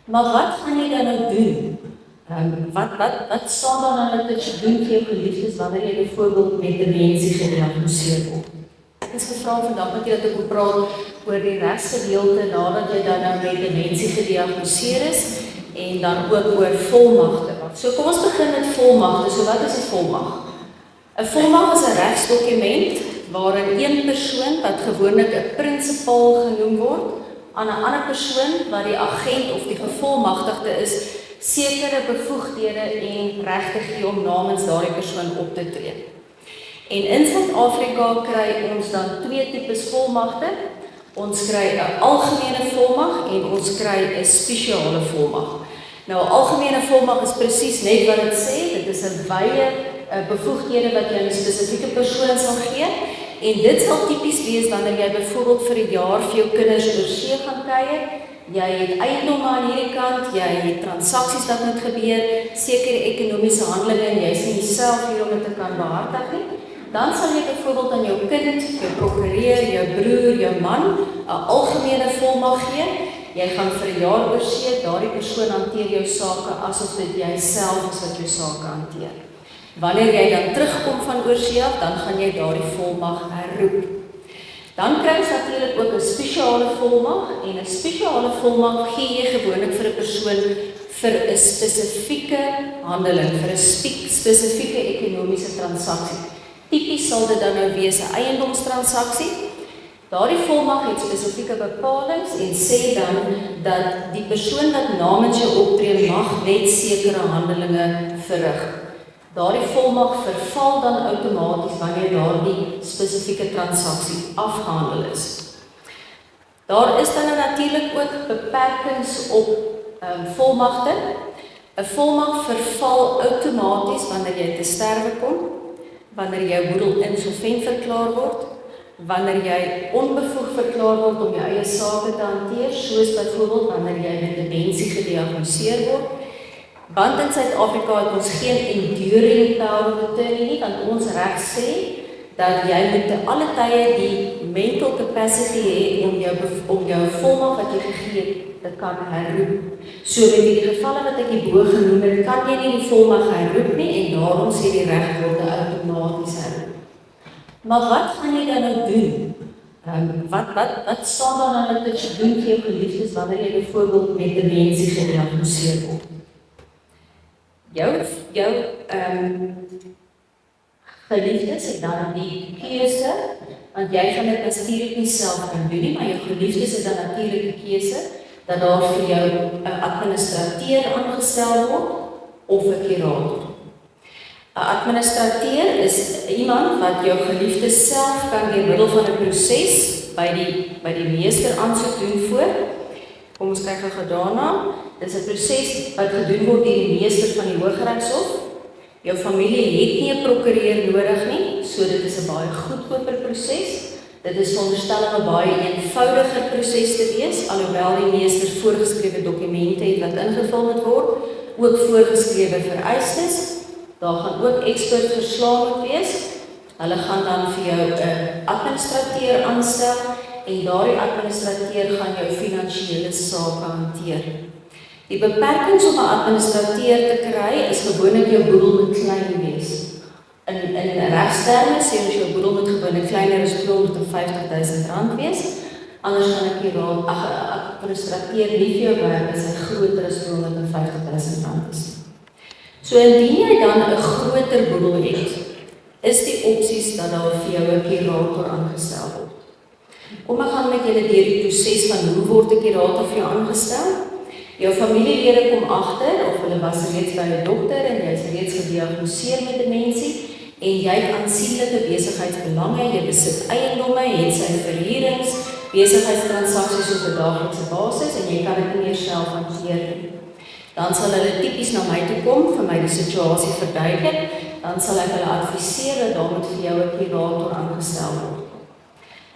Maar wat gaan jy dan nou doen? Wat staan dan nou dat jy doen vir jou geliefdes wanneer jy byvoorbeeld met demensie gediagnoseer word? Ek is gevra vandag met jy dat ek wil praat oor die regsgedeelte nadat jy dan nou met demensie gediagnoseer is en dan ook oor volmagte. So kom ons begin met volmagte. So wat is 'n volmag? 'n Volmag is 'n regsdokument waarin een persoon wat gewoonlik 'n prinsipaal genoem word aan 'n ander persoon wat die agent of die gevolmagtigde is, sekere bevoegdhede en regte gee om namens daardie persoon op te tree. En in Suid-Afrika kry ons dan twee tipes volmagte. Ons kry 'n algemene volmag en ons kry 'n spesiale volmag. Nou 'n algemene volmag is presies net wat dit sê, dit is 'n wye bevoegdhede wat jy aan 'n spesifieke persoon sal gee. En dit sal tipies wees wanneer jy byvoorbeeld vir 'n jaar vir jou kinders oor see gaan kuier. Jy het eiendomme aan hierdie kant, jy het transaksies wat moet gebeur, sekere ekonomiese handelinge en jy is nie self hier om dit te kan behartig nie. Dan sal jy byvoorbeeld aan jou kind, jou prokureur, jou broer, jou man 'n algemene volmag gee. Jy gaan vir 'n jaar oor see, daardie persoon hanteer jou sake asof dit jy self is wat jou sake hanteer. Wanneer jy dan terugkom van oorsee af, dan gaan jy daardie volmag herroep. Dan kry jy natuurlik ook 'n spesiale volmag en 'n spesiale volmag gee jy gewoonlik vir 'n persoon vir 'n spesifieke handeling, vir 'n spesifieke ekonomiese transaksie. Tipies sal dit dan nou wees 'n eiendomstransaksie. Daardie volmag het spesifieke bepalings en sê dan dat die persoon wat namens jou optree mag net sekere handelinge verrig. Daardie volmag verval dan outomaties wanneer daardie spesifieke transaksie afgehandel is. Daar is dan natuurlik ook beperkings op volmagte. 'n Volmag verval outomaties wanneer jy te sterwe kom, wanneer jou boedel insolvent verklaar word, wanneer jy onbevoeg verklaar word om jou eie sake te hanteer, soos byvoorbeeld wanneer jy met demensie gediagnoseer word. Want in Suid-Afrika het ons geen enduring power of attorney nie, want ons reg sê dat jy moet te alle tye die mental capacity hê om jou volmag wat jy gegee het te kan herroep. So met die gevalle wat ek hierbo genoem het, kan jy nie die volmag herroep nie en daarom sê die reg word outomaties herroep. Maar wat gaan jy dan nou doen? Wat staan dan nou dat jy doen vir jou geliefdes wanneer jy byvoorbeeld met demensie gediagnoseer word? Jou geliefdes het dan die keuse, want jy gaan dit natuurlik nie self kan doen nie, maar jou geliefdes het dan natuurlik die keuse dat daar vir jou 'n administrateur aangestel word of 'n kurator. 'n Administrateur is iemand wat jou geliefdes self kan deur middel van 'n proses by die meester aansoek doen voor. Kom ons kyk gou daarna. Dit is 'n proses wat gedoen word deur die meester van die Hooggeregshof. Jou familie het nie 'n prokureur nodig nie, so dit is 'n baie goedkoper proses. Dit is veronderstel om 'n baie eenvoudiger proses te wees, alhoewel die meester voorgeskrewe dokumente het wat ingevul moet word, ook voorgeskrewe vereistes. Daar gaan ook expert verslae moet wees. Hulle gaan dan vir jou 'n administrateur aanstel en daardie administrateur gaan jou finansiële sake hanteer. Die beperkings om 'n administrateur te kry is gewoonlik jou boedel moet klein wees. In regsterme sê ons jou boedel moet gewoonlik kleiner as R250.000 wees. Anders gaan ek hier raad, 'n administrateur nie vir jou werk as hy groter as R250.000 is. So indien jy dan 'n groter boedel het, is die opsies dat daar vir jou 'n kurator aangestel word. Kom ek gaan met julle deur die proses van hoe word 'n kurator vir jou aangestel. Jou familielede kom agter of hulle was reeds by 'n dokter en jy is reeds gediagnoseer met demensie en jy het aansienlike besigheidsbelange, jy besit eiendomme, het sy verhuurings, besigheidstransaksies op 'n daaglikse basis en jy kan dit nie meer self hanteer nie. Dan sal hulle tipies na my toe kom, vir my die situasie verduidelik, dan sal ek hulle adviseer dat daar moet vir jou 'n kurator aangestel word.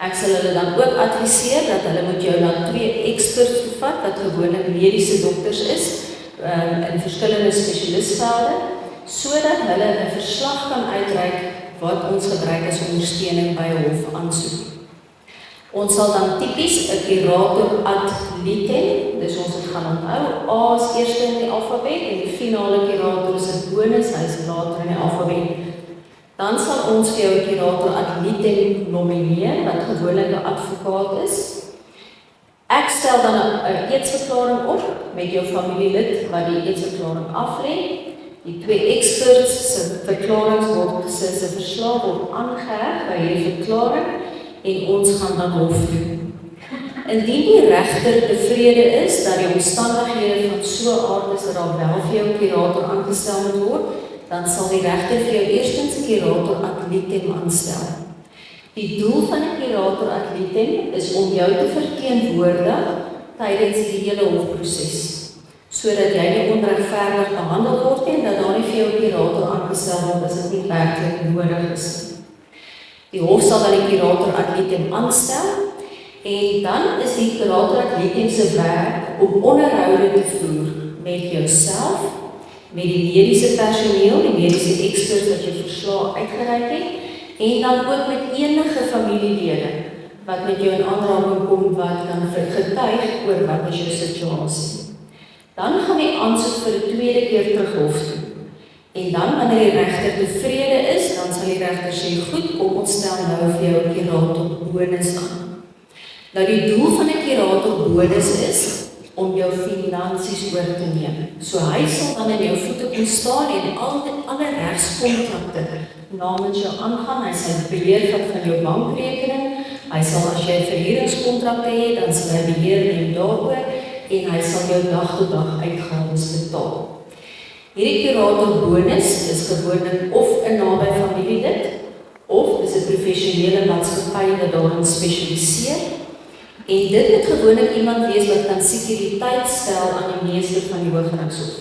Ek sal hulle dan ook adviseer dat hulle moet jou na 2 experts toevat wat gewoonlik mediese dokters is in verskillende spesialistvelde, sodat hulle 'n verslag kan uitreik wat ons gebruik as ondersteuning by 'n hofaansoek. Ons sal dan tipies 'n kurator ad litem, dus ons het gaan onthou, A is eerste in die alfabet en die finale kurator is 'n bonus, hy is later in die alfabet. Dan sal ons vir jou 'n kurator ad litem nomineer, wat gewoonlik 'n advokaat is. Ek stel dan 'n eetsverklaring op met jou familielid wat die eetsverklaring aflê. Die twee experts se verklarings word se verslag word aangeheg by hierdie verklaring en ons gaan dan hof toe. Indien die regter tevrede is dat die omstandighede van so 'n aard is dat daar wel vir jou 'n kurator aangestel moet word, dan sal die regter vir jou eerstens 'n kurator ad litem aanstel. Die doel van 'n kurator ad litem is om jou te verteenwoordig tydens die hele hofproses, sodat jy nie onregverdig behandel word en dat daar nie vir jou 'n kurator aangestel word as dit nie werklik nodig is. Die hof sal dan die kurator ad litem aanstel en dan is die kurator ad litem se werk om onderhoude te voer met jouself, met die mediese personeel, die mediese experts wat jou verslag uitgereik het, en dan ook met enige familielede wat met jou in aanraking kom wat kan getuig oor wat is jou situasie. Dan gaan die aansoek vir 'n tweede keer terug hof toe. En dan wanneer die regter tevrede is, dan sal die regter sê, goed, kom ons stel nou vir jou 'n kurator bonus aan. Nou die doel van 'n kurator bonus is om jou finansies oor te neem. So hy sal dan in jou voete kom staan en alle regskontrakte namens jou aangaan. Hy sal beheer van jou bankrekening. Hy sal as jy verhuuringskontrakte het, dan sal hy beheer neem daaroor en hy sal jou dag tot dag uitgawes betaal. Hierdie kurator bonus is gewoonlik of 'n naby familielid of is 'n professionele maatskappy wat daarin spesialiseer. En dit moet gewoonlik iemand wees wat kan sekuriteit stel aan die meester van die Hooggeregshof.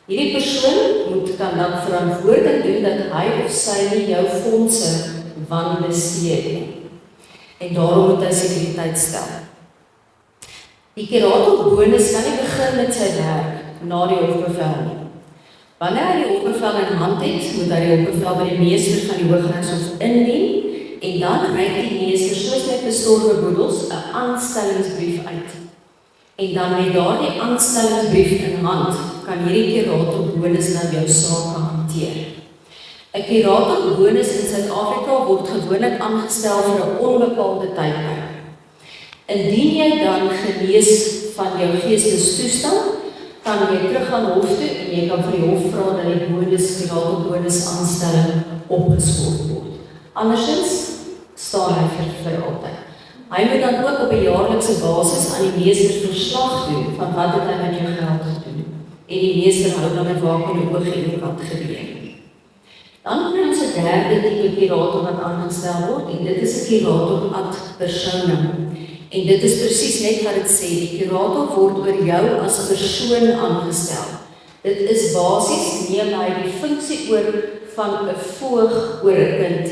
Hierdie persoon kan dan verantwoording doen dat hy of sy nie jou fondse wanbesteed nie. En daarom moet hy sekuriteit stel. Die kurator bonus kan nie begin met sy werk na die hofbevel nie. Wanneer hy die hofbevel in hand het, moet hy die hofbevel by die meester van die Hooggeregshof indien en dan reik die meester soos met bestorwe boedels 'n aanstellingsbrief uit. En dan met daardie aanstellingsbrief in hand kan hierdie kurator bonus nou jou saak hanteer. 'n Kurator bonus in Suid-Afrika word gewoonlik aangestel vir 'n onbepaalde tydperk. Indien jy dan genees van jou geestestoestand, kan jy terug aan hof toe en jy kan vir die hof vra dat die kurator bonus aanstelling opgeskort word. Andersins staan hy vir altyd. Hy moet dan ook op 'n jaarlikse basis aan die meester verslag doen van wat het hy met jou geld gedoen. En die meester hou dan 'n wakende oog oor wat gebeur. Dan kry ons 'n derde tipe kurator wat aangestel word en dit is 'n kurator ad personam. En dit is presies net wat dit sê, die kurator word oor jou as persoon aangestel. Dit is basies neem hy die funksie oor van 'n voog oor 'n kind.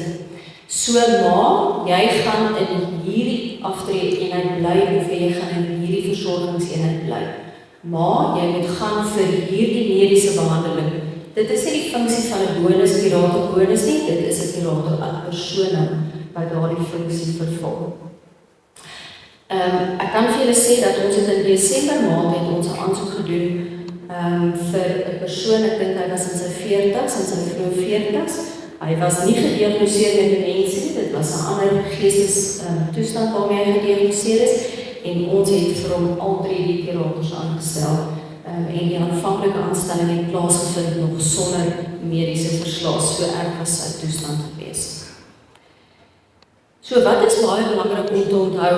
So maar, jy gaan in hierdie aftreeeenheid bly of jy gaan in hierdie versorgingseenheid bly. Maar jy moet gaan vir hierdie mediese behandeling. Dit is nie die funksie van 'n bonus, kurator bonus nie, dit is 'n kurator ad personam wat daardie funksie vervul. Ek kan vir julle sê dat ons het in Desember maand het ons 'n aansoek gedoen vir 'n persoon, ek dink hy was in sy 40s, in sy vroeë 40s. Hy was nie gediagnoseer met demensie, dit was 'n ander geestestoestand waarmee hy gediagnoseer is en ons het vir hom al 3 die kurators aangestel en die aanvanklike aanstelling het plaasgevind nog sonder mediese verslag, so erg was sy toestand gewees. So wat is baie belangrik om te onthou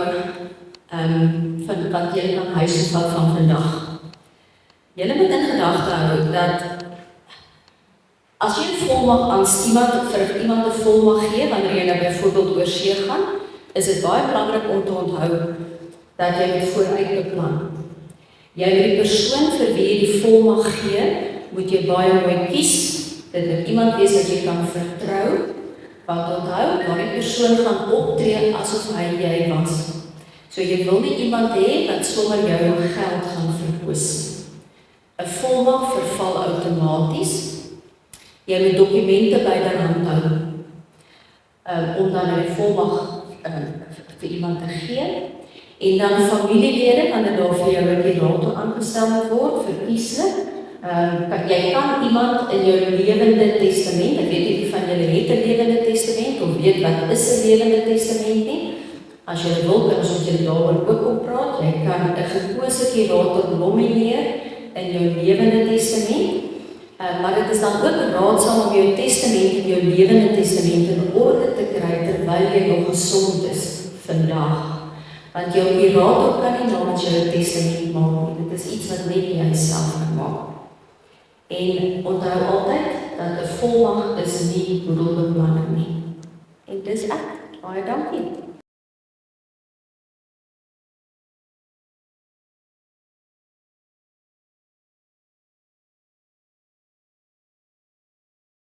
van wat jy kan huis toe vat van vandag? Julle moet in gedagte hou dat as jy 'n volmag aan iemand 'n volmag gee wanneer jy nou byvoorbeeld oor see gaan, is dit baie belangrik om te onthou dat jy moet vooruit beplan. Jy moet die persoon vir wie jy die volmag gee, moet jy baie mooi kies. Dit moet iemand wees wat jy kan vertrou, want onthou, daardie persoon gaan optree asof hy jy was. So jy wil nie iemand hê wat sommer jou geld gaan verkoos. 'n Volmag verval outomaties. Jy moet dokumente byderhand hou om dan 'n volmag vir iemand te gee. En dan familielede, wanneer daar vir jou 'n kurator aangestel moet word, verkieslik. Jy kan iemand in jou lewende testament, ek weet nie van julle het 'n lewende testament, of weet wat is 'n lewende testament nie. As jy wil, kan ons julle daaroor ook op praat. Jy kan 'n gekose kurator nomineer in jou lewende testament. Maar dit is dan ook raadsaam om jou testament en jou lewende testament in orde te kry terwyl jy nog gesond is vandag. Want jou kurator kan nie namens jou 'n testament maak nie. Dit is iets wat net jy self kan maak. En onthou altyd dat 'n volmag is nie boedelbeplanning nie. En dis ek. Baie dankie.